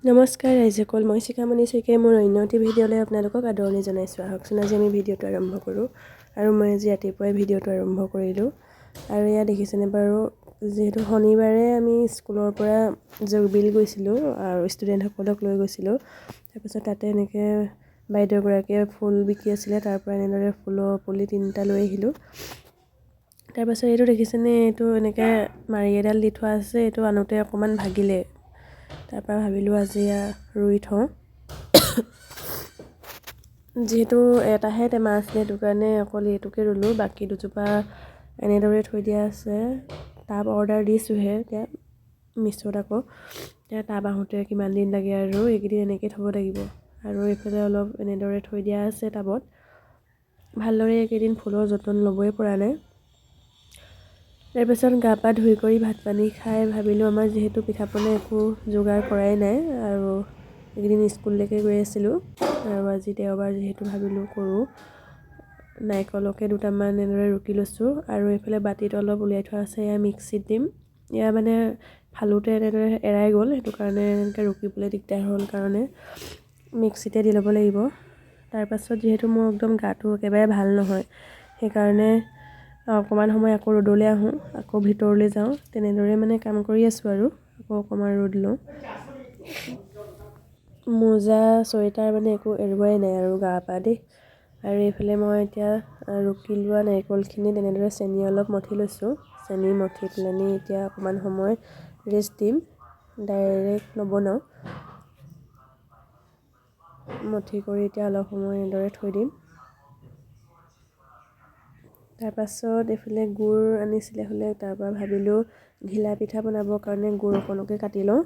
নমস্কাৰ ৰাইজসকল, মই শিখামণি শইকীয়াই মোৰ অন্য এটি ভিডিঅ'লৈ আপোনালোকক আদৰণি জনাইছোঁ। আহকচোন আজি আমি ভিডিঅ'টো আৰম্ভ কৰোঁ। আৰু মই আজি ৰাতিপুৱাই ভিডিঅ'টো আৰম্ভ কৰিলোঁ। আৰু এয়া দেখিছেনে বাৰু, যিহেতু শনিবাৰে আমি স্কুলৰ পৰা জুবিল গৈছিলোঁ আৰু ষ্টুডেণ্টসকলক লৈ গৈছিলোঁ। তাৰপিছত তাতে এনেকৈ বাইদেউগৰাকীয়ে ফুল বিকি আছিলে, তাৰ পৰা এনেদৰে ফুলৰ পুলি 3টা লৈ আহিলোঁ। তাৰপাছত এইটো দেখিছেনে, এইটো এনেকৈ মাৰি এডাল দি থোৱা আছে, এইটো আনোতে অকণমান ভাগিলে। তাৰপৰা ভাবিলোঁ আজি ৰুই থওঁ। যিহেতু এটাহে টেমা আছিলে, সেইটো কাৰণে অকল এইটোকে ৰুলোঁ। বাকী দুজোপা এনেদৰে থৈ দিয়া আছে। টাব অৰ্ডাৰ দিছোঁহে এতিয়া মিছত। আকৌ এতিয়া টাব আহোঁতে কিমান দিন লাগে, আৰু এইকেইদিন এনেকৈ থ'ব লাগিব। আৰু এইফালে অলপ এনেদৰে থৈ দিয়া আছে টাবত। ভালদৰে এইকেইদিন ফুলৰ যতন ল'বই পৰা নাই। তাৰপিছত গা পা ধুই কৰি ভাত পানী খাই ভাবিলোঁ, আমাৰ যিহেতু পিঠা পনা একো যোগাৰ কৰাই নাই, আৰু এইকেইদিন স্কুললৈকে গৈ আছিলোঁ, আৰু আজি দেওবাৰ যিহেতু ভাবিলোঁ কৰোঁ। নাৰিকলকে দুটামান এনেদৰে ৰুকি লৈছোঁ, আৰু এইফালে বাতিত অলপ উলিয়াই থোৱা আছে, এয়া মিক্সিত দিম। এয়া মানে ফালোতে এনেদৰে এৰাই গ'ল, সেইটো কাৰণে এনেকৈ ৰুকিবলৈ দিগদাৰ হ'ল কাৰণে মিক্সিতে দি ল'ব লাগিব। তাৰপাছত যিহেতু মোৰ একদম গাটো একেবাৰে ভাল নহয়, সেইকাৰণে অকণমান সময় আকৌ ৰ'দলৈ আহোঁ, আকৌ ভিতৰলৈ যাওঁ, তেনেদৰে মানে কাম কৰি আছোঁ। আৰু আকৌ অকণমান ৰ'দ লওঁ। মোজা চুৱেটাৰ মানে একো এৰুৱাই নাই আৰু গা পা দেই। আৰু এইফালে মই এতিয়া ৰুকি লোৱা নাৰিকলখিনি তেনেদৰে চেনি অলপ মঠি লৈছোঁ। চেনি মঠি পেলানি এতিয়া অকণমান সময় ৰেষ্ট দিম, ডাইৰেক্ট নবনাওঁ। মঠি কৰি এতিয়া অলপ সময় এনেদৰে থৈ দিম। তাৰপাছত এইফালে গুড় আনিছিলে হ'লে, তাৰপৰা ভাবিলোঁ ঘিলা পিঠা বনাবৰ কাৰণে গুড় অকণকে কাটি লওঁ।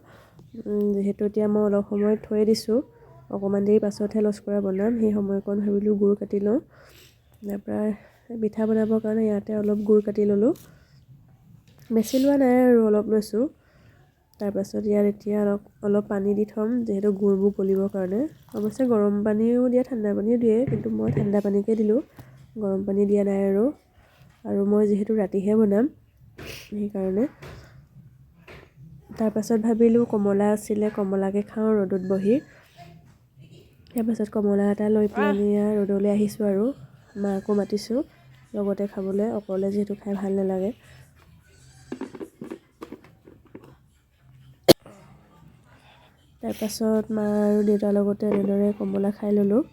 যিহেতু এতিয়া মই অলপ সময় থৈ দিছোঁ, অকণমান দেৰি পাছতহে লস্কৰা বনাম, সেই সময়কণ ভাবিলোঁ গুড় কাটি লওঁ। তাৰপৰা পিঠা বনাবৰ কাৰণে ইয়াতে অলপ গুড় কাটি ল'লোঁ। বেছি লোৱা নাই আৰু অলপ লৈছোঁ। তাৰপাছত ইয়াত এতিয়া অলপ পানী দি থ'ম, যিহেতু গুড়বোৰ গলিবৰ কাৰণে। অৱশ্যে গৰম পানীও দিয়ে, ঠাণ্ডা পানীও দিয়ে, কিন্তু মই ঠাণ্ডা পানীকে দিলোঁ, গৰম পানী দিয়া নাই। আৰু মই যিহেতু ৰাতিহে বনাম, সেইকাৰণে। তাৰপাছত ভাবিলোঁ কমলা আছিলে, কমলাকে খাওঁ ৰ'দত বহি। তাৰপাছত কমলা এটা লৈ পেলানি ৰ'দলৈ আহিছোঁ, আৰু মাকো মাতিছোঁ লগতে খাবলৈ, অকলে যিহেতু খাই ভাল নালাগে। তাৰপাছত মা আৰু দেউতাৰ লগতে এনেদৰে কমলা খাই ল'লোঁ।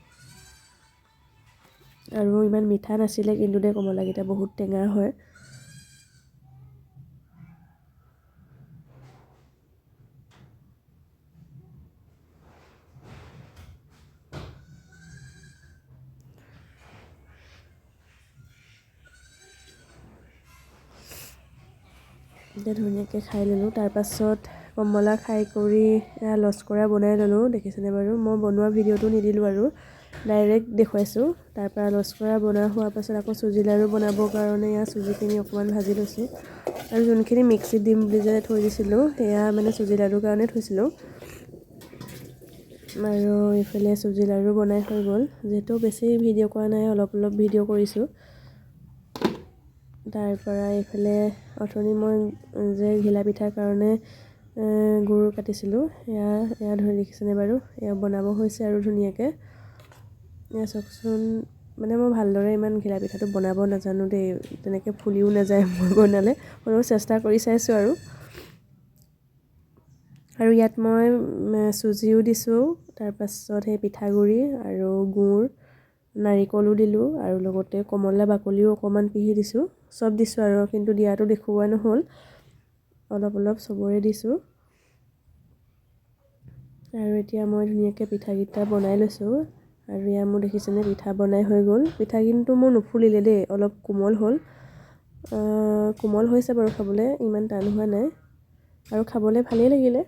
আৰু ইমান মিঠা নাছিলে, কিন্তু দে কমলাকেইটা বহুত টেঙা হয়। এতিয়া ধুনীয়াকৈ খাই ল'লোঁ। তাৰপাছত কমলা খাই কৰি লস্কৰা বনাই ল'লোঁ। দেখিছেনে বাৰু, মই বনোৱা ভিডিঅ'টো নিদিলোঁ আৰু ডাইৰেক্ট দেখুৱাইছোঁ। তাৰপৰা লস্কৰা বনোৱা হোৱাৰ পাছত আকৌ চুজি লাড়ু বনাবৰ কাৰণে ইয়াৰ চুজিখিনি অকণমান ভাজি লৈছোঁ। আৰু যোনখিনি মিক্সিত দিম বুলি যে থৈ দিছিলোঁ, সেয়া মানে চুজি লাড়ুৰ কাৰণে থৈছিলোঁ। আৰু এইফালে চুজি লাড়ু বনাই হৈ গ'ল। যিহেতু বেছি ভিডিঅ' কৰা নাই, অলপ ভিডিঅ' কৰিছোঁ। তাৰপৰা এইফালে অথনি মই যে ঘিলা পিঠাৰ কাৰণে গুড় কাটিছিলোঁ, এয়া ধৰি দেখিছেনে বাৰু, এয়া বনাব হৈছে আৰু ধুনীয়াকৈ। এয়া চাওকচোন, মানে মই ভালদৰে ইমান ঘিলা পিঠাটো বনাব নাজানো দেই, তেনেকৈ ফুলিও নাযায় মই বনালে, হ'লেও চেষ্টা কৰি চাইছোঁ। আৰু ইয়াত মই চুজিও দিছোঁ, তাৰপাছত সেই পিঠাগুড়ি আৰু গুড়, নাৰিকলো দিলোঁ, আৰু লগতে কমলা বাকলিও অকণমান পিহি দিছোঁ। চব দিছোঁ আৰু, কিন্তু দিয়াটো দেখুওৱা নহ'ল, অলপ চবৰে দিছোঁ। আৰু এতিয়া মই ধুনীয়াকৈ পিঠাকেইটা বনাই লৈছোঁ। আৰু এয়া মোৰ দেখিছেনে পিঠা বনাই হৈ গ'ল। পিঠা কিন্তু মোৰ নুফুলিলে দেই, অলপ কোমল হ'ল। কোমল হৈছে বাৰু খাবলৈ, ইমান টান হোৱা নাই, আৰু খাবলৈ ভালেই লাগিলে।